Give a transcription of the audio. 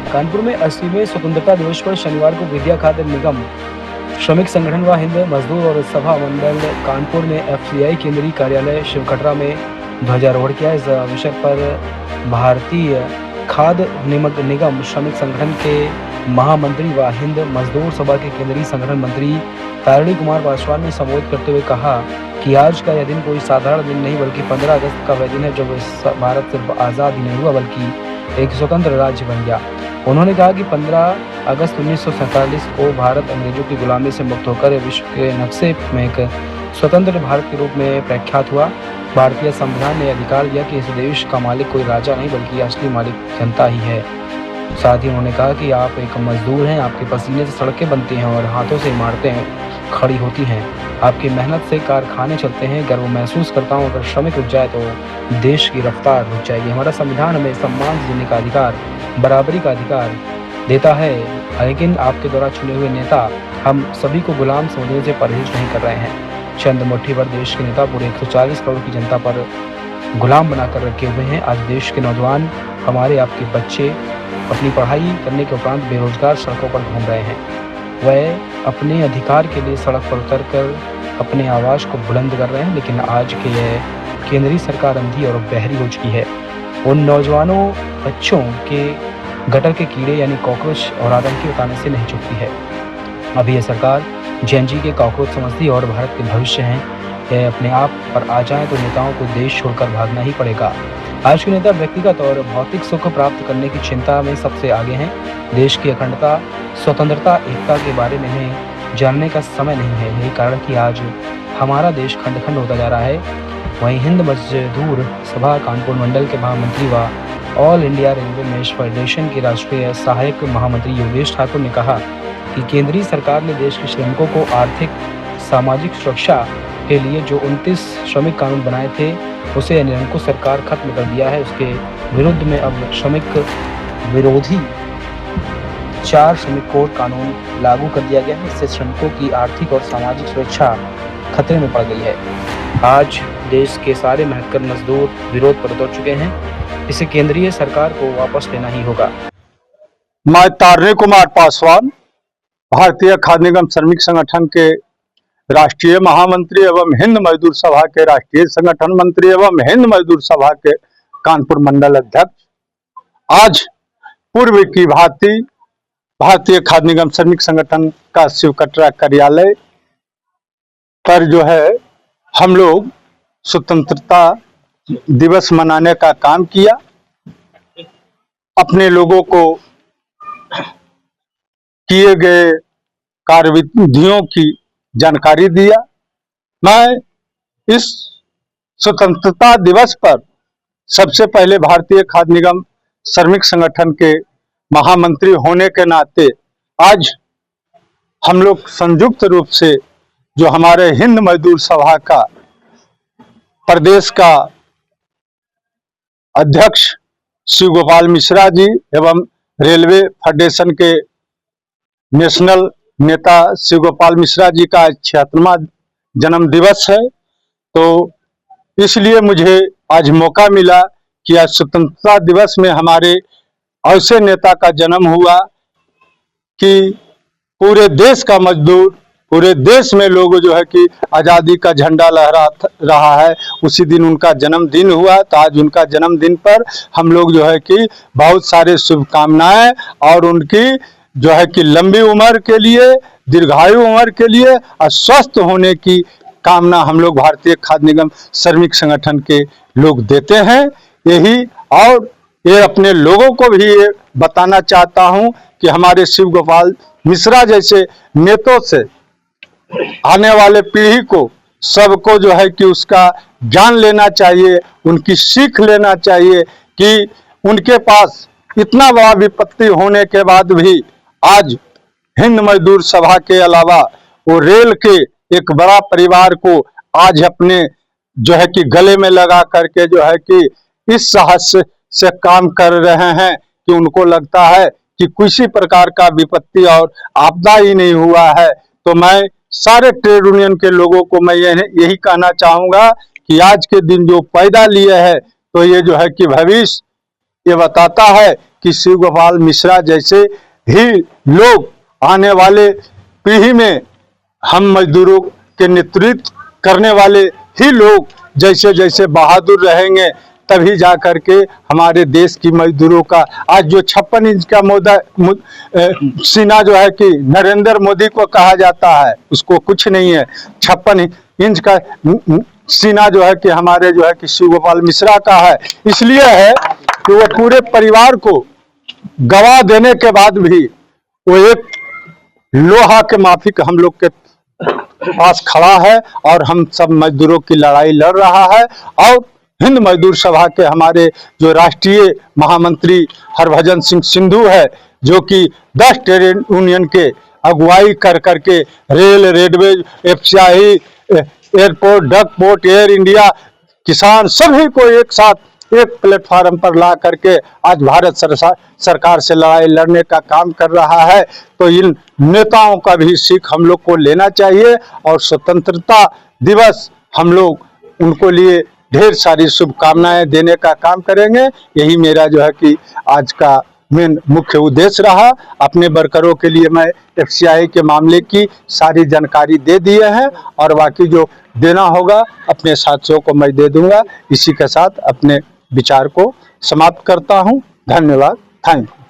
कानपुर में 80वें स्वतंत्रता दिवस पर शनिवार को विद्या खाद्य निगम, श्रमिक संगठन व हिंद मजदूर और सभा मंडल कानपुर ने एफसीआई केंद्रीय कार्यालय शिवकटरा में ध्वजारोहण किया। इस अवसर पर भारतीय खाद्य निगम श्रमिक संगठन के महामंत्री व हिंद मजदूर सभा के केंद्रीय संगठन मंत्री तारिणी कुमार पासवान ने संबोधित करते हुए कहा कि आज का यह दिन कोई साधारण दिन नहीं बल्कि 15 अगस्त का वह दिन है जब भारत सिर्फ आज़ाद ही नहीं हुआ बल्कि एक स्वतंत्र राज्य बन गया। उन्होंने कहा कि 15 अगस्त 1947 को भारत अंग्रेजों की गुलामी से मुक्त होकर विश्व के नक्शे में एक स्वतंत्र भारत के रूप में प्रख्यात हुआ। भारतीय संविधान ने अधिकार दिया कि इस देश का मालिक कोई राजा नहीं बल्कि असली मालिक जनता ही है। साथ ही उन्होंने कहा कि आप एक मजदूर हैं, आपके पसीने से सड़कें बनती हैं और हाथों से इमारतें खड़ी होती हैं, आपकी मेहनत से कारखाने चलते हैं। गर्व महसूस करता हूँ अगर श्रमिक रुक जाए तो देश की रफ्तार रुक जाएगी। हमारा संविधान हमें सम्मान से जीने का अधिकार, बराबरी का अधिकार देता है, लेकिन आपके द्वारा चुने हुए नेता हम सभी को गुलाम समझने से परहेज नहीं कर रहे हैं। चंद मुट्ठी भर देश के नेता पूरे 140 करोड़ की जनता पर गुलाम बनाकर रखे हुए हैं। आज देश के नौजवान, हमारे आपके बच्चे अपनी पढ़ाई करने के उपरांत बेरोजगार सड़कों पर घूम रहे हैं। वह अपने अधिकार के लिए सड़क पर उतरकर अपने आवाज़ को बुलंद कर रहे हैं, लेकिन आज के यह केंद्रीय सरकार अंधी और बहरी हो चुकी है। उन नौजवानों, बच्चों के गटर के कीड़े यानी कॉकरोच और आतंकी उतारने से नहीं चुकती है। अभी यह सरकार जेएनजी के कॉकरोच समझती और भारत के भविष्य हैं। यह अपने आप पर आ जाए तो नेताओं को देश छोड़कर भागना ही पड़ेगा। आज के नेता व्यक्तिगत और भौतिक सुख प्राप्त करने की चिंता में सबसे आगे हैं। देश की अखंडता, स्वतंत्रता, एकता के बारे में इन्हें जानने का समय नहीं है। यही कारण कि आज हमारा देश खंड खंड होता जा रहा है। वहीं हिंद मजदूर सभा कानपुर मंडल के महामंत्री व ऑल इंडिया रेलवे मेष फेडरेशन के राष्ट्रीय सहायक महामंत्री योगेश ठाकुर ने कहा कि केंद्रीय सरकार ने देश के श्रमिकों को आर्थिक सामाजिक सुरक्षा के लिए जो 29 श्रमिक कानून बनाए थे उसे निरंकुश सरकार खत्म कर दिया है। उसके विरुद्ध में अब श्रमिक विरोधी 4 श्रमिक कोड कानून लागू कर दिया गया है। इससे श्रमिकों की आर्थिक और सामाजिक सुरक्षा खतरे में पड़ गई है। आज देश के सारे मेहनतकश मजदूर विरोध पर उतर चुके हैं। इसे केंद्रीय सरकार को वापस लेना ही होगा। मैं तारिणी कुमार पासवान, भारतीय खाद्य निगम श्रमिक संगठन के राष्ट्रीय महामंत्री एवं हिंद मजदूर सभा के राष्ट्रीय संगठन मंत्री एवं हिंद मजदूर सभा के कानपुर मंडल अध्यक्ष, आज पूर्व की भांति भारतीय खाद्य निगम श्रमिक संगठन का शिवकटरा कार्यालय पर जो है हम लोग स्वतंत्रता दिवस मनाने का काम किया। अपने लोगों को किए गए कार्यविधियों की जानकारी दिया। मैं इस स्वतंत्रता दिवस पर सबसे पहले भारतीय खाद्य निगम श्रमिक संगठन के महामंत्री होने के नाते आज हम लोग संयुक्त रूप से जो हमारे हिंद मजदूर सभा का प्रदेश का अध्यक्ष शिव गोपाल मिश्रा जी एवं रेलवे फेडरेशन के नेशनल नेता शिव गोपाल मिश्रा जी का 76वां जन्म दिवस है, तो इसलिए मुझे आज मौका मिला कि आज स्वतंत्रता दिवस में हमारे ऐसे नेता का जन्म हुआ कि पूरे देश का मजदूर, पूरे देश में लोग जो है कि आज़ादी का झंडा लहरा रहा है। उसी दिन उनका जन्मदिन हुआ, तो आज उनका जन्मदिन पर हम लोग जो है कि बहुत सारे शुभकामनाएं और उनकी जो है कि लंबी उम्र के लिए, दीर्घायु उम्र के लिए और स्वस्थ होने की कामना हम लोग भारतीय खाद्य निगम श्रमिक संगठन के लोग देते हैं। यही और ये अपने लोगों को भी ये बताना चाहता हूं कि हमारे शिव गोपाल मिश्रा जैसे नेताओं से आने वाले पीढ़ी को सबको जो है कि उसका ज्ञान लेना चाहिए, उनकी सीख लेना चाहिए कि उनके पास इतना बड़ा विपत्ति होने के बाद भी आज हिंद मजदूर सभा के अलावा वो रेल के एक बड़ा परिवार को आज अपने जो है कि गले में लगा करके जो है कि इस साहस से काम कर रहे हैं कि उनको लगता है कि किसी प्रकार का विपत्ति और आपदा ही नहीं हुआ है। तो मैं सारे ट्रेड यूनियन के लोगों को मैं यही कहना चाहूंगा कि आज के दिन जो पैदा लिए है तो ये जो है कि भविष्य ये बताता है कि शिव गोपाल मिश्रा जैसे ही लोग आने वाले पीढ़ी में हम मजदूरों के नेतृत्व करने वाले ही लोग जैसे जैसे बहादुर रहेंगे, तभी जा करके हमारे देश की मजदूरों का आज जो 56 इंच का सीना जो है कि नरेंद्र मोदी को कहा जाता है, उसको कुछ नहीं है। 56 इंच का सीना जो है कि हमारे जो है कि शिव गोपाल मिश्रा का है। इसलिए है कि वो पूरे परिवार को गवा देने के बाद भी वो एक लोहा के माफिक हम लोग के पास खड़ा है और हम सब मजदूरों की लड़ाई लड़ रहा है। और हिंद मजदूर सभा के हमारे जो राष्ट्रीय महामंत्री हरभजन सिंह सिंधु है, जो कि 10 ट्रेड यूनियन के अगुवाई कर करके rail, roadways, FCI, airport, duck port, air India, किसान सभी को एक साथ एक प्लेटफार्म पर ला करके आज भारत सरकार से लड़ाई लड़ने का काम कर रहा है। तो इन नेताओं का भी सीख हम लोग को लेना चाहिए और स्वतंत्रता दिवस हम लोग उनको लिए ढेर सारी शुभकामनाएं देने का काम करेंगे। यही मेरा जो है कि आज का मेन मुख्य उद्देश्य रहा। अपने वर्करों के लिए मैं एफसीआई के मामले की सारी जानकारी दे दिए हैं और बाकी जो देना होगा अपने साथियों को मैं दे दूंगा। इसी के साथ अपने विचार को समाप्त करता हूं। धन्यवाद। Thank you.